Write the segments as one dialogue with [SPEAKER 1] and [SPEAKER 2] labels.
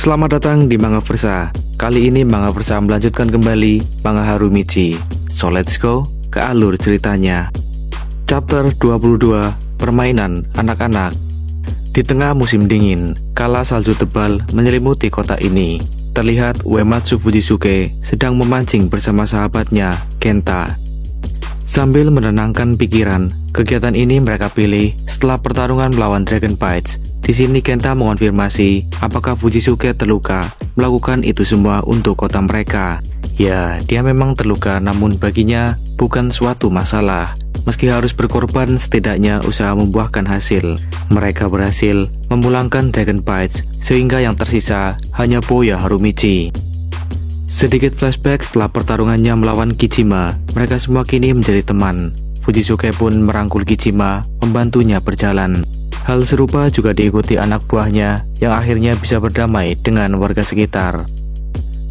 [SPEAKER 1] Selamat datang di Mangaversa. Kali ini Mangaversa melanjutkan kembali manga Harumichi. So let's go ke alur ceritanya. Chapter 22, Permainan Anak-anak. Di tengah musim dingin, kala salju tebal menyelimuti kota ini, terlihat Uematsu Fujisuke sedang memancing bersama sahabatnya, Kenta. Sambil menenangkan pikiran, kegiatan ini mereka pilih setelah pertarungan melawan Dragon Bites. Di sini Kenta mengonfirmasi apakah Fujisuke terluka melakukan itu semua untuk kota mereka. Ya, dia memang terluka, namun baginya bukan suatu masalah. Meski harus berkorban, setidaknya usaha membuahkan hasil. Mereka berhasil memulangkan Dragon Bites, sehingga yang tersisa hanya Boya Harumichi. Sedikit flashback setelah pertarungannya melawan Kijima, mereka semua kini menjadi teman. Fujisuke pun merangkul Kijima, membantunya berjalan. Hal serupa juga diikuti anak buahnya yang akhirnya bisa berdamai dengan warga sekitar.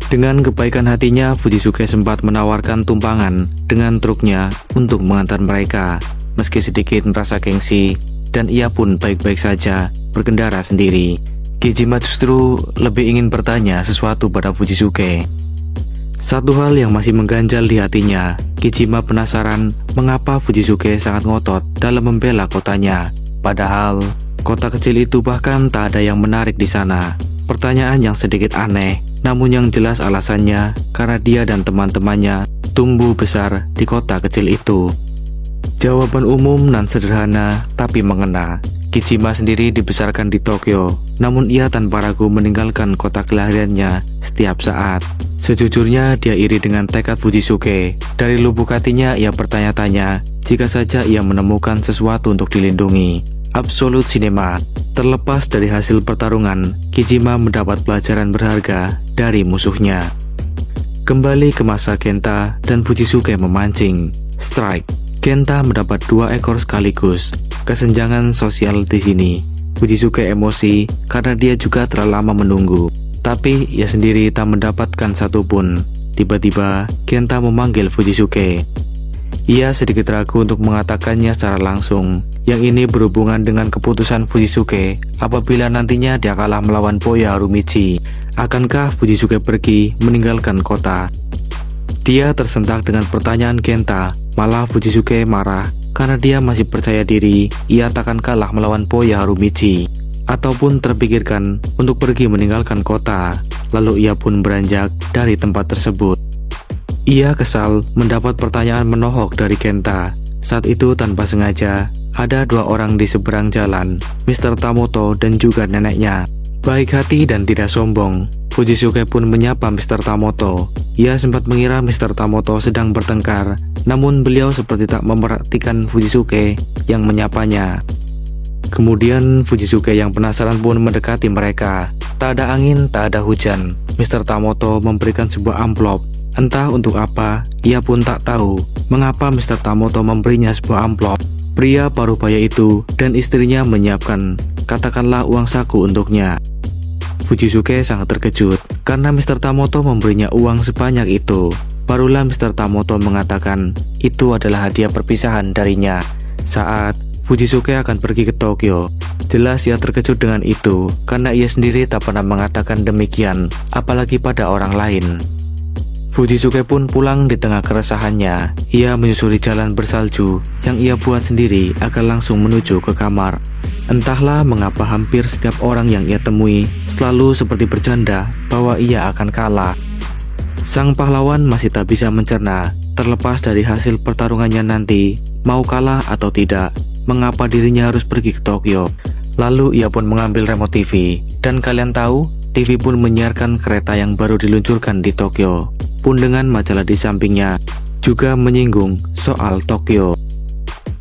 [SPEAKER 1] Dengan kebaikan hatinya, Fujisuke sempat menawarkan tumpangan dengan truknya untuk mengantar mereka. Meski sedikit merasa gengsi, dan ia pun baik-baik saja berkendara sendiri. Kijima justru lebih ingin bertanya sesuatu pada Fujisuke. Satu hal yang masih mengganjal di hatinya, Kijima penasaran mengapa Fujisuke sangat ngotot dalam membela kotanya. Padahal, kota kecil itu bahkan tak ada yang menarik di sana. Pertanyaan yang sedikit aneh, namun yang jelas alasannya karena dia dan teman-temannya tumbuh besar di kota kecil itu. Jawaban umum dan sederhana, tapi mengena. Kijima sendiri dibesarkan di Tokyo, namun ia tanpa ragu meninggalkan kota kelahirannya setiap saat. Sejujurnya, dia iri dengan tekad Fujisuke. Dari lubuk hatinya, ia bertanya-tanya jika saja ia menemukan sesuatu untuk dilindungi. Absolute Cinema. Terlepas dari hasil pertarungan, Kijima mendapat pelajaran berharga dari musuhnya. Kembali ke masa Kenta dan Fujisuke memancing. Strike. Kenta mendapat 2 ekor sekaligus. Kesenjangan sosial di sini. Fujisuke emosi karena dia juga terlalu lama menunggu. Tapi ia sendiri tak mendapatkan satupun. Tiba-tiba Kenta memanggil Fujisuke. Ia sedikit ragu untuk mengatakannya secara langsung. Yang ini berhubungan dengan keputusan Fujisuke apabila nantinya dia kalah melawan Boya Harumichi. Akankah Fujisuke pergi meninggalkan kota? Dia tersentak dengan pertanyaan Kenta. Malah Fujisuke marah karena dia masih percaya diri ia takkan kalah melawan Boya Harumichi, ataupun terpikirkan untuk pergi meninggalkan kota. Lalu ia pun beranjak dari tempat tersebut. Ia kesal mendapat pertanyaan menohok dari Kenta. Saat itu tanpa sengaja, ada 2 orang di seberang jalan, Mr. Tamoto dan juga neneknya. Baik hati dan tidak sombong, Fujisuke pun menyapa Mr. Tamoto. Ia sempat mengira Mr. Tamoto sedang bertengkar, namun beliau seperti tak memperhatikan Fujisuke yang menyapanya. Kemudian Fujisuke yang penasaran pun mendekati mereka. Tak ada angin, tak ada hujan. Mr. Tamoto memberikan sebuah amplop. Entah untuk apa, ia pun tak tahu mengapa Mr. Tamoto memberinya sebuah amplop. Pria parubaya itu dan istrinya menyiapkan, katakanlah, uang saku untuknya. Fujisuke sangat terkejut karena Mr. Tamoto memberinya uang sebanyak itu. Barulah Mr. Tamoto mengatakan itu adalah hadiah perpisahan darinya saat Fujisuke akan pergi ke Tokyo. Jelas ia terkejut dengan itu karena ia sendiri tak pernah mengatakan demikian, apalagi pada orang lain. Fujisuke pun pulang di tengah keresahannya. Ia menyusuri jalan bersalju yang ia buat sendiri agar langsung menuju ke kamar. Entahlah mengapa hampir setiap orang yang ia temui selalu seperti bercanda bahwa ia akan kalah. Sang pahlawan masih tak bisa mencerna, terlepas dari hasil pertarungannya nanti, mau kalah atau tidak, mengapa dirinya harus pergi ke Tokyo. Lalu ia pun mengambil remote TV, dan kalian tahu, TV pun menyiarkan kereta yang baru diluncurkan di Tokyo. Pun dengan majalah di sampingnya juga menyinggung soal Tokyo.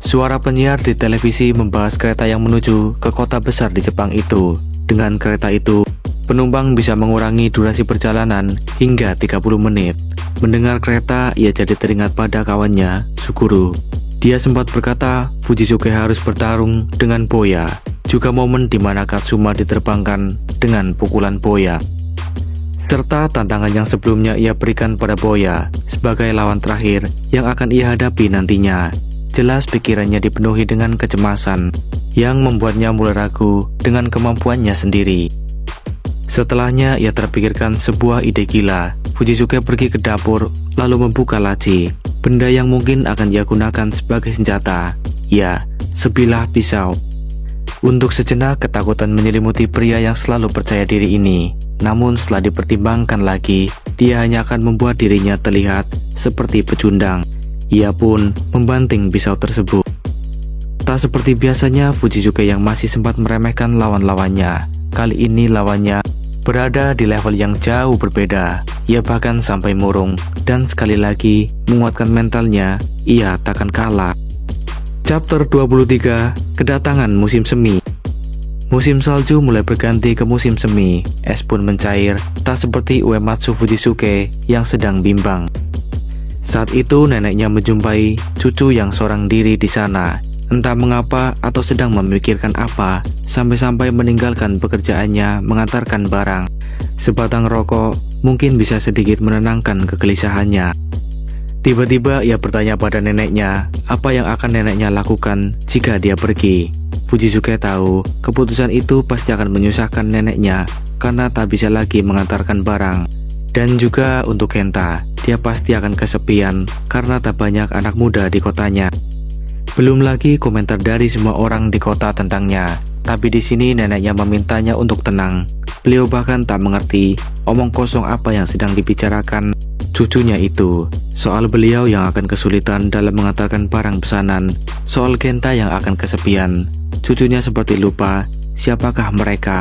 [SPEAKER 1] Suara penyiar di televisi membahas kereta yang menuju ke kota besar di Jepang itu. Dengan kereta itu, penumpang bisa mengurangi durasi perjalanan hingga 30 menit. Mendengar kereta, ia jadi teringat pada kawannya, Suguru. Dia sempat berkata Fujisuke harus bertarung dengan Boya. Juga momen di mana Katsuma diterbangkan dengan pukulan Boya, serta tantangan yang sebelumnya ia berikan pada Boya sebagai lawan terakhir yang akan ia hadapi nantinya. Jelas pikirannya dipenuhi dengan kecemasan yang membuatnya mulai ragu dengan kemampuannya sendiri. Setelahnya ia terpikirkan sebuah ide gila. Fujisuke pergi ke dapur lalu membuka laci. Benda yang mungkin akan ia gunakan sebagai senjata. Ya, sebilah pisau. Untuk sejenak ketakutan menyelimuti pria yang selalu percaya diri ini. Namun setelah dipertimbangkan lagi, dia hanya akan membuat dirinya terlihat seperti pecundang. Ia pun membanting pisau tersebut. Tak seperti biasanya Fujisuke yang masih sempat meremehkan lawan-lawannya. Kali ini lawannya berada di level yang jauh berbeda. Ia bahkan sampai murung dan sekali lagi menguatkan mentalnya, ia takkan kalah. Chapter 23, Kedatangan Musim Semi. Musim salju mulai berganti ke musim semi. Es pun mencair, tak seperti Uematsu Fujisuke yang sedang bimbang. Saat itu neneknya menjumpai cucu yang seorang diri di sana. Entah mengapa atau sedang memikirkan apa, sampai-sampai meninggalkan pekerjaannya mengantarkan barang. Sebatang rokok mungkin bisa sedikit menenangkan kegelisahannya. Tiba-tiba ia bertanya pada neneknya, apa yang akan neneknya lakukan jika dia pergi. Fujisuke tahu keputusan itu pasti akan menyusahkan neneknya karena tak bisa lagi mengantarkan barang. Dan juga untuk Kenta, dia pasti akan kesepian karena tak banyak anak muda di kotanya. Belum lagi komentar dari semua orang di kota tentangnya. Tapi di sini neneknya memintanya untuk tenang. Beliau bahkan tak mengerti omong kosong apa yang sedang dibicarakan cucunya itu. Soal beliau yang akan kesulitan dalam mengantarkan barang pesanan. Soal Kenta yang akan kesepian. Cucunya seperti lupa siapakah mereka.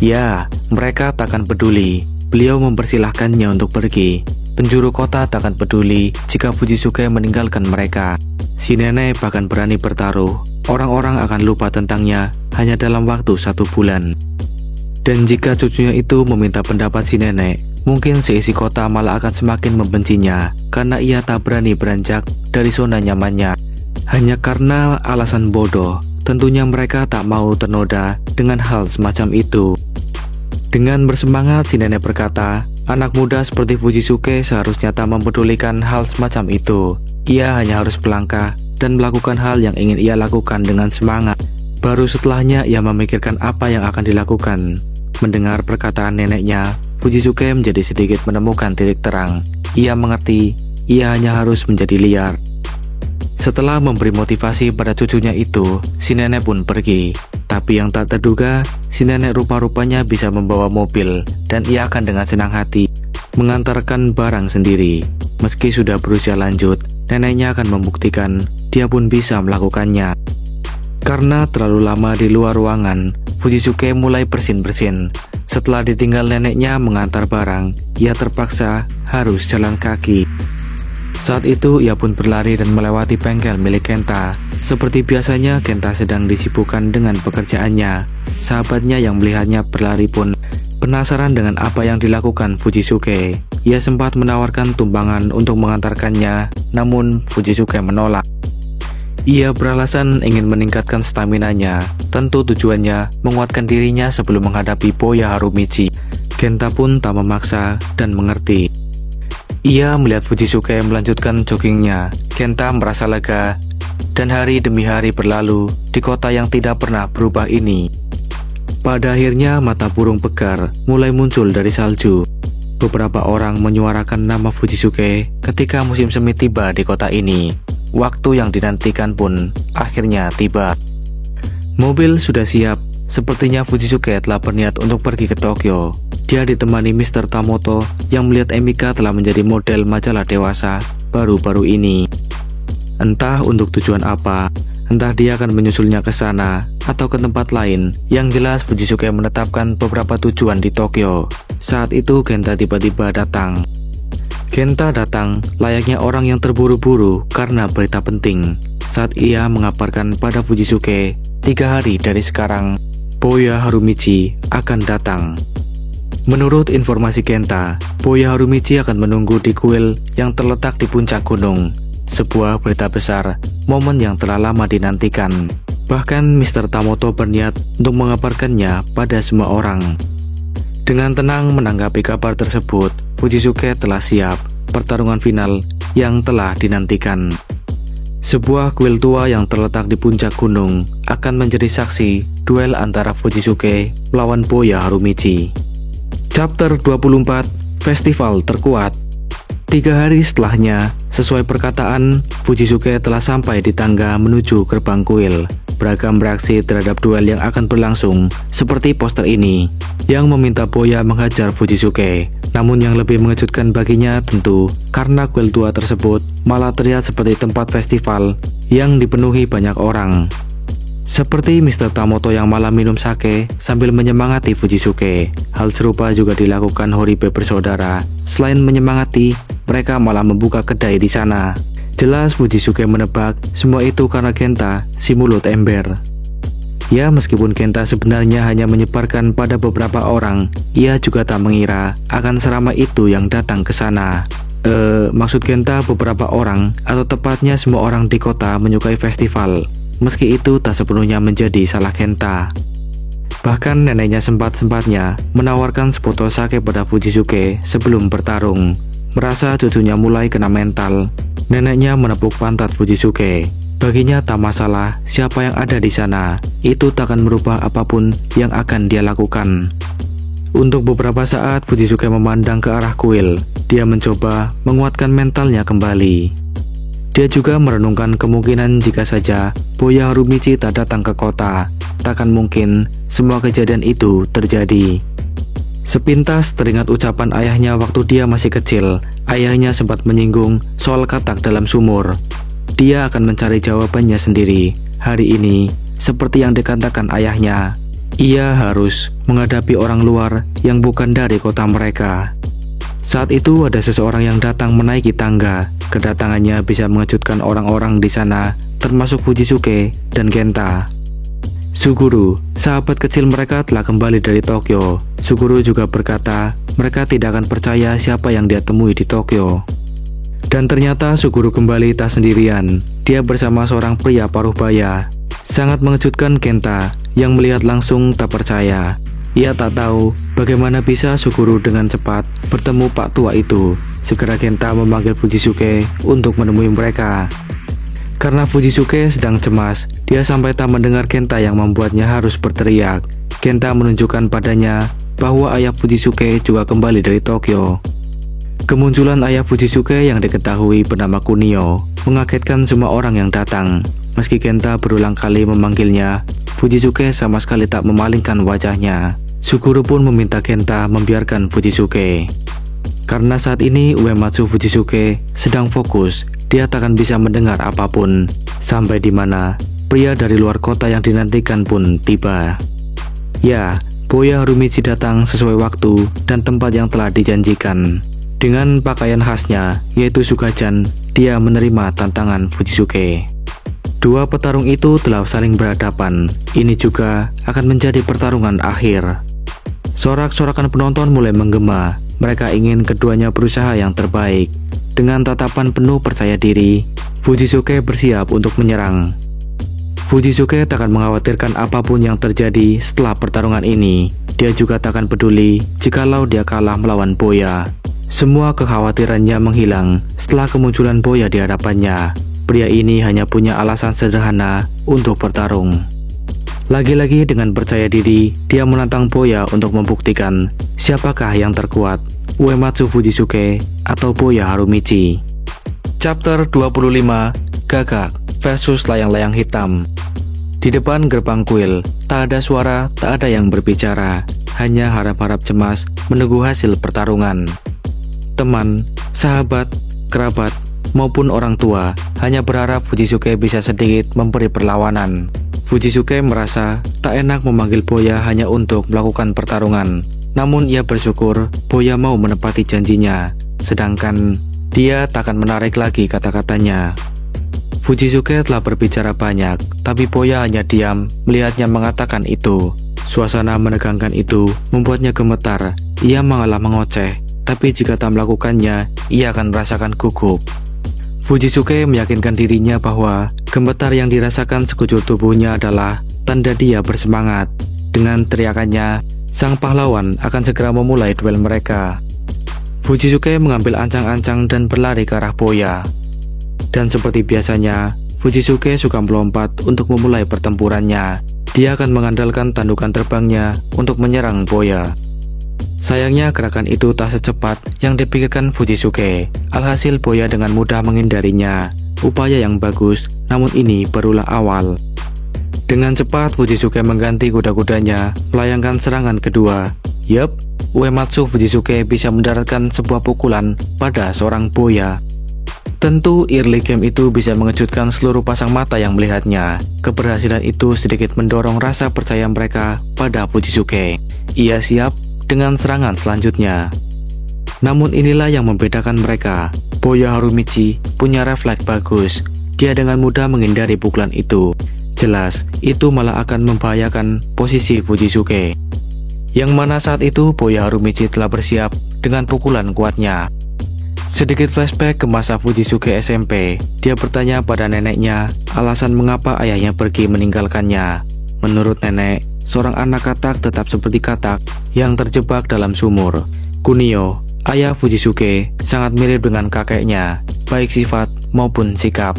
[SPEAKER 1] Ya, mereka takkan peduli. Beliau mempersilahkannya untuk pergi. Penjuru kota takkan peduli jika Fujisuke meninggalkan mereka. Si nenek bahkan berani bertaruh. Orang-orang akan lupa tentangnya hanya dalam waktu 1 bulan. Dan jika cucunya itu meminta pendapat si nenek, mungkin seisi kota malah akan semakin membencinya karena ia tak berani beranjak dari zona nyamannya. Hanya karena alasan bodoh, tentunya mereka tak mau ternoda dengan hal semacam itu. Dengan bersemangat si nenek berkata, anak muda seperti Fujisuke seharusnya tak mempedulikan hal semacam itu. Ia hanya harus melangkah dan melakukan hal yang ingin ia lakukan dengan semangat. Baru setelahnya ia memikirkan apa yang akan dilakukan. Mendengar perkataan neneknya, Fujisuke menjadi sedikit menemukan titik terang. Ia mengerti, ia hanya harus menjadi liar. Setelah memberi motivasi pada cucunya itu, si nenek pun pergi. Tapi yang tak terduga, si nenek rupa-rupanya bisa membawa mobil, dan ia akan dengan senang hati mengantarkan barang sendiri. Meski sudah berusia lanjut, neneknya akan membuktikan dia pun bisa melakukannya. Karena terlalu lama di luar ruangan, Fujisuke mulai bersin-bersin. Setelah ditinggal neneknya mengantar barang, ia terpaksa harus jalan kaki. Saat itu ia pun berlari dan melewati bengkel milik Kenta. Seperti biasanya Kenta sedang disibukkan dengan pekerjaannya. Sahabatnya yang melihatnya berlari pun penasaran dengan apa yang dilakukan Fujisuke. Ia sempat menawarkan tumpangan untuk mengantarkannya, namun Fujisuke menolak. Ia beralasan ingin meningkatkan staminanya. Tentu tujuannya menguatkan dirinya sebelum menghadapi Boya Harumichi. Kenta pun tak memaksa dan mengerti. Ia melihat Fujisuke melanjutkan joggingnya. Kenta merasa lega. Dan hari demi hari berlalu di kota yang tidak pernah berubah ini. Pada akhirnya mata burung pegar mulai muncul dari salju. Beberapa orang menyuarakan nama Fujisuke ketika musim semi tiba di kota ini. Waktu yang dinantikan pun akhirnya tiba. Mobil sudah siap. Sepertinya Fujisuke telah berniat untuk pergi ke Tokyo. Dia ditemani Mr. Tamoto yang melihat Emika telah menjadi model majalah dewasa baru-baru ini. Entah untuk tujuan apa, entah dia akan menyusulnya ke sana atau ke tempat lain. Yang jelas Fujisuke menetapkan beberapa tujuan di Tokyo. Saat itu Kenta tiba-tiba datang. Kenta datang layaknya orang yang terburu-buru karena berita penting. Saat ia mengabarkan pada Fujisuke, 3 hari dari sekarang, Boya Harumichi akan datang. Menurut informasi Kenta, Boya Harumichi akan menunggu di kuil yang terletak di puncak gunung. Sebuah berita besar, momen yang telah lama dinantikan. Bahkan Mr. Tamoto berniat untuk mengabarkannya pada semua orang. Dengan tenang menanggapi kabar tersebut, Fujisuke telah siap. Pertarungan final yang telah dinantikan. Sebuah kuil tua yang terletak di puncak gunung akan menjadi saksi duel antara Fujisuke melawan Boya Harumichi. Chapter 24, Festival Terkuat. 3 hari setelahnya, sesuai perkataan, Fujisuke telah sampai di tangga menuju gerbang kuil. Beragam reaksi terhadap duel yang akan berlangsung, seperti poster ini, yang meminta Boya menghajar Fujisuke. Namun yang lebih mengejutkan baginya tentu, karena kuil tua tersebut malah terlihat seperti tempat festival yang dipenuhi banyak orang. Seperti Mr. Tamoto yang malah minum sake sambil menyemangati Fujisuke. Hal serupa juga dilakukan Horibe bersaudara. Selain menyemangati, mereka malah membuka kedai di sana. Jelas Fujisuke menebak semua itu karena Genta, si mulut ember. Ya, meskipun Genta sebenarnya hanya menyebarkan pada beberapa orang, ia juga tak mengira akan seramai itu yang datang ke sana. Maksud Genta beberapa orang, atau tepatnya semua orang di kota menyukai festival. Meski itu tak sepenuhnya menjadi salah Genta. Bahkan neneknya sempat-sempatnya menawarkan sebotol sake pada Fujisuke sebelum bertarung. Merasa cucunya mulai kena mental, neneknya menepuk pantat Fujisuke. Baginya tak masalah siapa yang ada di sana, itu tak akan merubah apapun yang akan dia lakukan. Untuk beberapa saat Fujisuke memandang ke arah kuil. Dia mencoba menguatkan mentalnya kembali. Dia juga merenungkan kemungkinan jika saja Boya Harumichi tak datang ke kota, takkan mungkin semua kejadian itu terjadi. Sepintas teringat ucapan ayahnya waktu dia masih kecil. Ayahnya sempat menyinggung soal katak dalam sumur. Dia akan mencari jawabannya sendiri. Hari ini, seperti yang dikatakan ayahnya, ia harus menghadapi orang luar yang bukan dari kota mereka. Saat itu ada seseorang yang datang menaiki tangga. Kedatangannya bisa mengejutkan orang-orang di sana, termasuk Fujisuke dan Genta. Suguru, sahabat kecil mereka telah kembali dari Tokyo. Suguru juga berkata mereka tidak akan percaya siapa yang dia temui di Tokyo. Dan ternyata Suguru kembali tak sendirian. Dia bersama seorang pria paruh baya. Sangat mengejutkan Genta yang melihat langsung tak percaya. Ia tak tahu bagaimana bisa Suguru dengan cepat bertemu Pak Tua itu. Segera Genta memanggil Fujisuke untuk menemui mereka. Karena Fujisuke sedang cemas, dia sampai tak mendengar Genta yang membuatnya harus berteriak. Genta menunjukkan padanya bahwa ayah Fujisuke juga kembali dari Tokyo. Kemunculan ayah Fujisuke yang diketahui bernama Kunio mengagetkan semua orang yang datang. Meski Genta berulang kali memanggilnya, Fujisuke sama sekali tak memalingkan wajahnya. Suguru pun meminta Genta membiarkan Fujisuke. Karena saat ini Uematsu Fujisuke sedang fokus, dia takkan bisa mendengar apapun. Sampai di mana pria dari luar kota yang dinantikan pun tiba. Ya, Boya Harumichi datang sesuai waktu dan tempat yang telah dijanjikan. Dengan pakaian khasnya, yaitu Sugajan, dia menerima tantangan Fujisuke. Dua petarung itu telah saling berhadapan. Ini juga akan menjadi pertarungan akhir. Sorak-sorakan penonton mulai menggema. Mereka ingin keduanya berusaha yang terbaik. Dengan tatapan penuh percaya diri, Fujisuke bersiap untuk menyerang. Fujisuke tak akan mengkhawatirkan apapun yang terjadi setelah pertarungan ini. Dia juga tak akan peduli jikalau dia kalah melawan Boya. Semua kekhawatirannya menghilang setelah kemunculan Boya di hadapannya. Pria ini hanya punya alasan sederhana untuk bertarung. Lagi-lagi dengan percaya diri, dia menantang Boya untuk membuktikan siapakah yang terkuat, Uematsu Fujisuke atau Boya Harumichi. Chapter 25, Gagak versus layang-layang hitam. Di depan gerbang kuil, tak ada suara, tak ada yang berbicara, hanya harap-harap cemas menunggu hasil pertarungan. Teman, sahabat, kerabat, maupun orang tua hanya berharap Fujisuke bisa sedikit memberi perlawanan. Fujisuke merasa tak enak memanggil Boya hanya untuk melakukan pertarungan. Namun ia bersyukur Boya mau menepati janjinya. Sedangkan dia tak akan menarik lagi kata-katanya. Fujisuke telah berbicara banyak, tapi Boya hanya diam melihatnya mengatakan itu. Suasana menegangkan itu membuatnya gemetar. Ia malah mengoceh, tapi jika tak melakukannya, ia akan merasakan gugup. Fujisuke meyakinkan dirinya bahwa gemetar yang dirasakan sekujur tubuhnya adalah tanda dia bersemangat. Dengan teriakannya, sang pahlawan akan segera memulai duel mereka. Fujisuke mengambil ancang-ancang dan berlari ke arah Boya. Dan seperti biasanya, Fujisuke suka melompat untuk memulai pertempurannya. Dia akan mengandalkan tandukan terbangnya untuk menyerang Boya. Sayangnya gerakan itu tak secepat yang dipikirkan Fujisuke. Alhasil Boya dengan mudah menghindarinya. Upaya yang bagus, namun ini barulah awal. Dengan cepat Fujisuke mengganti kuda-kudanya, melayangkan serangan kedua. Yup, Uematsu Fujisuke bisa mendaratkan sebuah pukulan pada seorang Boya. Tentu early game itu bisa mengejutkan seluruh pasang mata yang melihatnya. Keberhasilan itu sedikit mendorong rasa percaya mereka pada Fujisuke. Ia siap dengan serangan selanjutnya. Namun inilah yang membedakan mereka. Boya Harumichi punya refleks bagus. Dia dengan mudah menghindari pukulan itu. Jelas, itu malah akan membahayakan posisi Fujisuke. Yang mana saat itu Boya Harumichi telah bersiap dengan pukulan kuatnya. Sedikit flashback ke masa Fujisuke SMP. Dia bertanya pada neneknya alasan mengapa ayahnya pergi meninggalkannya. Menurut nenek, seorang anak katak tetap seperti katak yang terjebak dalam sumur. Kunio, ayah Fujisuke, sangat mirip dengan kakeknya, baik sifat maupun sikap.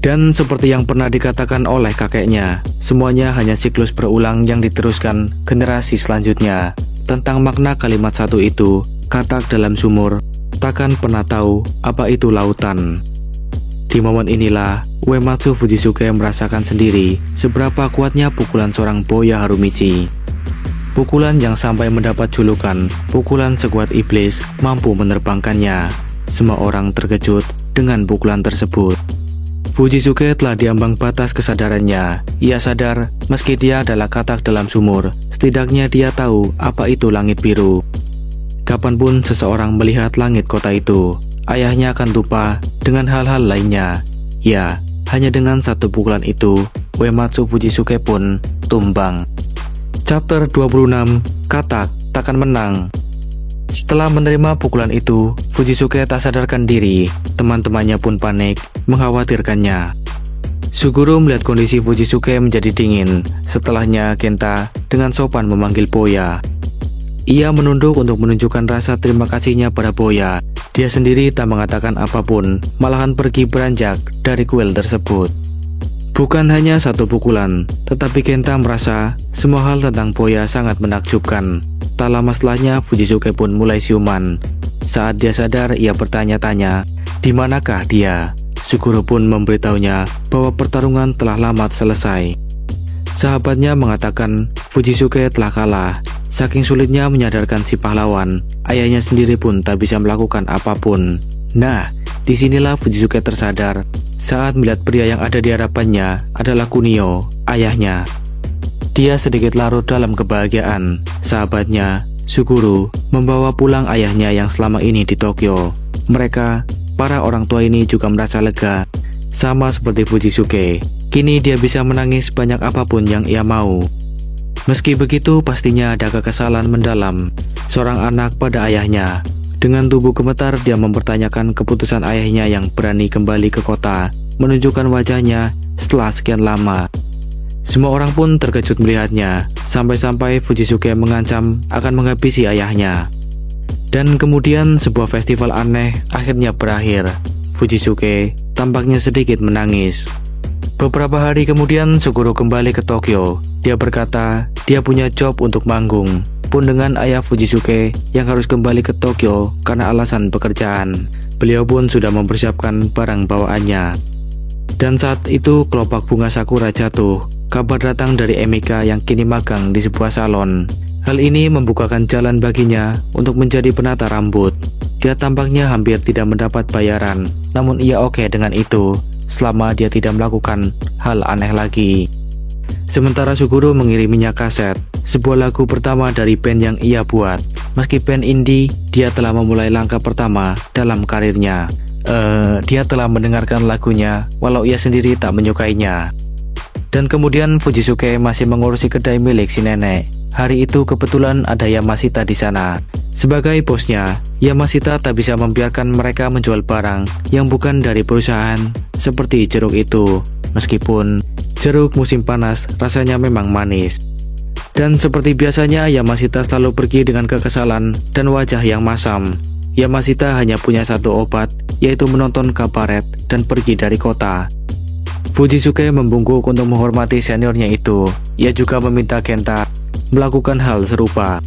[SPEAKER 1] Dan seperti yang pernah dikatakan oleh kakeknya, semuanya hanya siklus berulang yang diteruskan generasi selanjutnya. Tentang makna kalimat satu itu, katak dalam sumur, takkan pernah tahu apa itu lautan. Di momen inilah, Uematsu Fujisuke merasakan sendiri seberapa kuatnya pukulan seorang Boya Harumichi. Pukulan yang sampai mendapat julukan pukulan sekuat iblis mampu menerbangkannya. Semua orang terkejut dengan pukulan tersebut. Fujisuke telah diambang batas kesadarannya. Ia sadar meski dia adalah katak dalam sumur, setidaknya dia tahu apa itu langit biru. Kapanpun seseorang melihat langit kota itu, ayahnya akan lupa dengan hal-hal lainnya. Ya, hanya dengan satu pukulan itu, Uematsu Fujisuke pun tumbang. Chapter 26, Katak takkan menang. Setelah menerima pukulan itu, Fujisuke tak sadarkan diri. Teman-temannya pun panik, mengkhawatirkannya. Suguru melihat kondisi Fujisuke menjadi dingin. Setelahnya Kenta dengan sopan memanggil Boya. Ia menunduk untuk menunjukkan rasa terima kasihnya pada Boya. Dia sendiri tak mengatakan apapun, malahan pergi beranjak dari kuil tersebut. Bukan hanya satu pukulan, tetapi Kenta merasa semua hal tentang Boya sangat menakjubkan. Tak lama setelahnya Fujisuke pun mulai siuman. Saat dia sadar, ia bertanya-tanya, di manakah dia? Suguru pun memberitahunya bahwa pertarungan telah lama selesai. Sahabatnya mengatakan Fujisuke telah kalah. Saking sulitnya menyadarkan si pahlawan, ayahnya sendiri pun tak bisa melakukan apapun. Nah, disinilah Fujisuke tersadar saat melihat pria yang ada di hadapannya adalah Kunio, ayahnya. Dia sedikit larut dalam kebahagiaan. Sahabatnya, Suguru, membawa pulang ayahnya yang selama ini di Tokyo. Mereka, para orang tua ini juga merasa lega. Sama seperti Fujisuke, kini dia bisa menangis banyak apapun yang ia mau. Meski begitu, pastinya ada kekesalan mendalam seorang anak pada ayahnya. Dengan tubuh gemetar, dia mempertanyakan keputusan ayahnya yang berani kembali ke kota, menunjukkan wajahnya setelah sekian lama. Semua orang pun terkejut melihatnya, sampai-sampai Fujisuke mengancam akan menghabisi ayahnya. Dan kemudian sebuah festival aneh akhirnya berakhir. Fujisuke tampaknya sedikit menangis. Beberapa hari kemudian Suguru kembali ke Tokyo. Dia berkata dia punya job untuk manggung. Pun dengan ayah Fujisuke yang harus kembali ke Tokyo karena alasan pekerjaan, beliau pun sudah mempersiapkan barang bawaannya. Dan saat itu kelopak bunga sakura jatuh. Kabar datang dari Emika yang kini magang di sebuah salon. Hal ini membukakan jalan baginya untuk menjadi penata rambut. Dia tampaknya hampir tidak mendapat bayaran, namun ia oke dengan itu selama dia tidak melakukan hal aneh lagi. Sementara Suguru mengiriminya kaset, sebuah lagu pertama dari band yang ia buat. Meski band indie, dia telah memulai langkah pertama dalam karirnya. Dia telah mendengarkan lagunya, walau ia sendiri tak menyukainya. Dan kemudian Fujisuke masih mengurusi kedai milik si nenek. Hari itu kebetulan ada Yamashita di sana. Sebagai bosnya, Yamashita tak bisa membiarkan mereka menjual barang yang bukan dari perusahaan seperti jeruk itu. Meskipun jeruk musim panas rasanya memang manis. Dan seperti biasanya, Yamashita selalu pergi dengan kekesalan dan wajah yang masam. Yamashita hanya punya satu obat, yaitu menonton kabaret dan pergi dari kota. Fujisuke membungkuk untuk menghormati seniornya itu. Ia juga meminta Kenta melakukan hal serupa.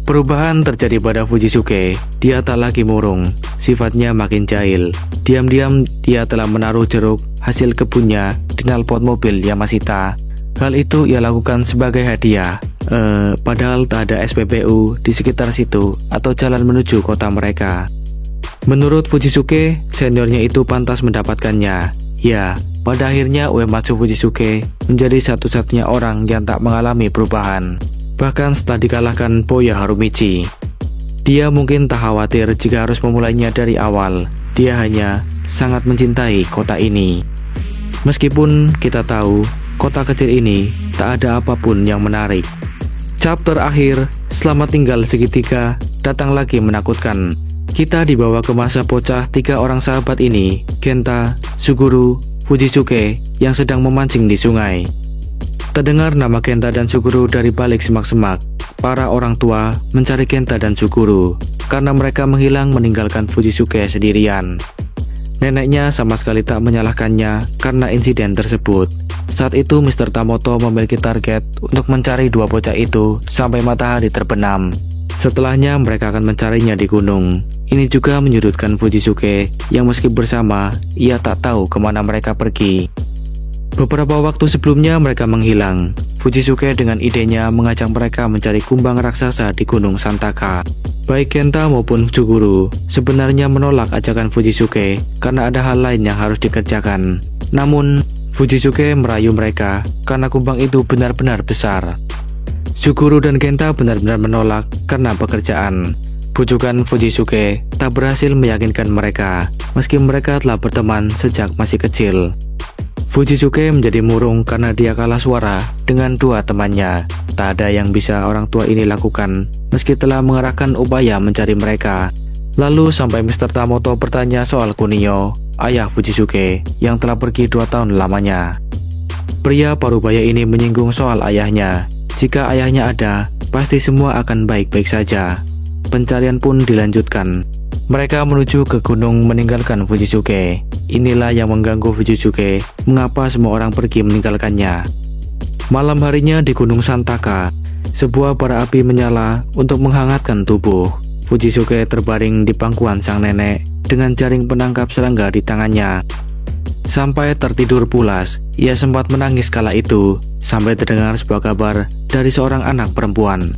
[SPEAKER 1] Perubahan terjadi pada Fujisuke. Dia tak lagi murung, sifatnya makin jahil. Diam-diam dia telah menaruh jeruk hasil kebunnya di knalpot mobil Yamashita. Hal itu ia lakukan sebagai hadiah. Padahal tak ada SPBU di sekitar situ atau jalan menuju kota mereka. Menurut Fujisuke, seniornya itu pantas mendapatkannya. Ya, pada akhirnya Uematsu Fujisuke menjadi satu-satunya orang yang tak mengalami perubahan. Bahkan setelah dikalahkan Boya Harumichi. Dia mungkin tak khawatir jika harus memulainya dari awal. Dia hanya sangat mencintai kota ini. Meskipun kita tahu kota kecil ini tak ada apapun yang menarik. Chapter akhir, Selamat Tinggal Segitiga, datang lagi menakutkan. Kita dibawa ke masa bocah 3 orang sahabat ini, Genta, Suguru, Fujisuke, yang sedang memancing di sungai. Terdengar nama Genta dan Suguru dari balik semak-semak. Para orang tua mencari Genta dan Suguru karena mereka menghilang meninggalkan Fujisuke sendirian. Neneknya sama sekali tak menyalahkannya karena insiden tersebut. Saat itu Mr. Tamoto memiliki target untuk mencari 2 bocah itu sampai matahari terbenam. Setelahnya mereka akan mencarinya di gunung. Ini juga menyudutkan Fujisuke yang meski bersama, ia tak tahu kemana mereka pergi. Beberapa waktu sebelumnya mereka menghilang. Fujisuke dengan idenya mengajak mereka mencari kumbang raksasa di Gunung Santaka. Baik Genta maupun Suguru sebenarnya menolak ajakan Fujisuke karena ada hal lain yang harus dikerjakan. Namun, Fujisuke merayu mereka karena kumbang itu benar-benar besar. Suguru dan Genta benar-benar menolak karena pekerjaan. Bujukan Fujisuke tak berhasil meyakinkan mereka, meski mereka telah berteman sejak masih kecil. Fujisuke menjadi murung karena dia kalah suara dengan 2 temannya. Tak ada yang bisa orang tua ini lakukan, meski telah mengerahkan upaya mencari mereka. Lalu sampai Mr. Tamoto bertanya soal Kunio, ayah Fujisuke, yang telah pergi 2 tahun lamanya. Pria parubaya ini menyinggung soal ayahnya. Jika ayahnya ada, pasti semua akan baik-baik saja. Pencarian pun dilanjutkan. Mereka menuju ke gunung meninggalkan Fujisuke. Inilah yang mengganggu Fujisuke, mengapa semua orang pergi meninggalkannya. Malam harinya di Gunung Santaka, sebuah bara api menyala untuk menghangatkan tubuh. Fujisuke terbaring di pangkuan sang nenek dengan jaring penangkap serangga di tangannya. Sampai tertidur pulas, ia sempat menangis kala itu, sampai terdengar sebuah kabar dari seorang anak perempuan.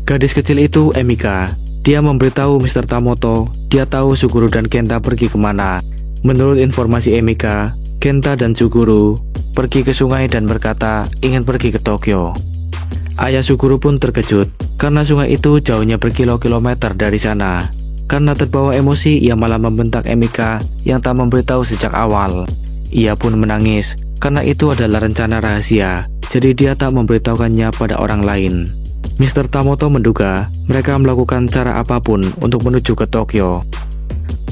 [SPEAKER 1] Gadis kecil itu Emika. Dia memberitahu Mr. Tamoto, dia tahu Suguru dan Genta pergi kemana. Menurut informasi Emika, Genta dan Suguru pergi ke sungai dan berkata ingin pergi ke Tokyo. Ayah Suguru pun terkejut, karena sungai itu jauhnya berkilo-kilometer dari sana. Karena terbawa emosi, ia malah membentak Emika yang tak memberitahu sejak awal. Ia pun menangis, karena itu adalah rencana rahasia, jadi dia tak memberitahukannya pada orang lain. Mr. Tamoto menduga mereka melakukan cara apapun untuk menuju ke Tokyo.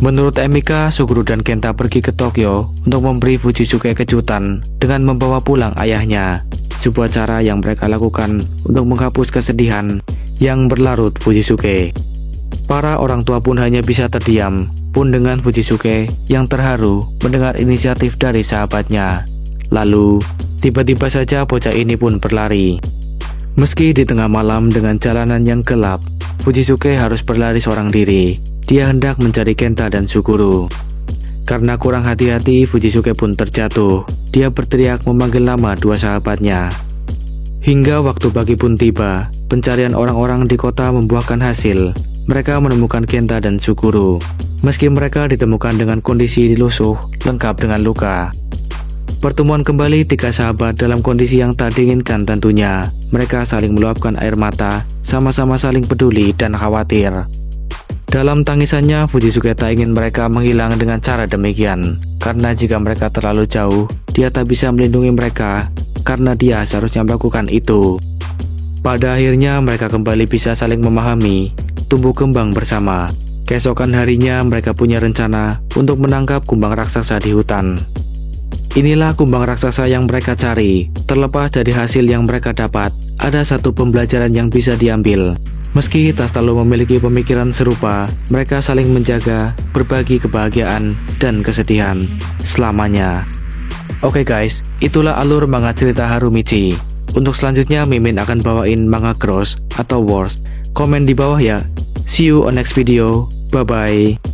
[SPEAKER 1] Menurut Emika, Suguru dan Genta pergi ke Tokyo untuk memberi Fujisuke kejutan dengan membawa pulang ayahnya. Sebuah cara yang mereka lakukan untuk menghapus kesedihan yang berlarut Fujisuke. Para orang tua pun hanya bisa terdiam, pun dengan Fujisuke yang terharu mendengar inisiatif dari sahabatnya. Lalu, tiba-tiba saja bocah ini pun berlari. Meski di tengah malam dengan jalanan yang gelap, Fujisuke harus berlari seorang diri. Dia hendak mencari Genta dan Suguru. Karena kurang hati-hati, Fujisuke pun terjatuh. Dia berteriak memanggil nama 2 sahabatnya. Hingga waktu pagi pun tiba, pencarian orang-orang di kota membuahkan hasil. Mereka menemukan Genta dan Suguru. Meski mereka ditemukan dengan kondisi lusuh, lengkap dengan luka. Pertemuan kembali 3 sahabat dalam kondisi yang tak diinginkan tentunya. Mereka saling meluapkan air mata, sama-sama saling peduli dan khawatir. Dalam tangisannya, Fujisuke tak ingin mereka menghilang dengan cara demikian. Karena jika mereka terlalu jauh, dia tak bisa melindungi mereka, karena dia seharusnya melakukan itu. Pada akhirnya mereka kembali bisa saling memahami, tumbuh kembang bersama. Keesokan harinya mereka punya rencana untuk menangkap kumbang raksasa di hutan. Inilah kumbang raksasa yang mereka cari. Terlepas dari hasil yang mereka dapat, ada satu pembelajaran yang bisa diambil. Meski tak selalu memiliki pemikiran serupa, mereka saling menjaga, berbagi kebahagiaan dan kesedihan selamanya. Oke guys, itulah alur manga cerita Harumichi. Untuk selanjutnya Mimin akan bawain manga Cross atau Wars. komen di bawah ya. See you on next video. Bye bye.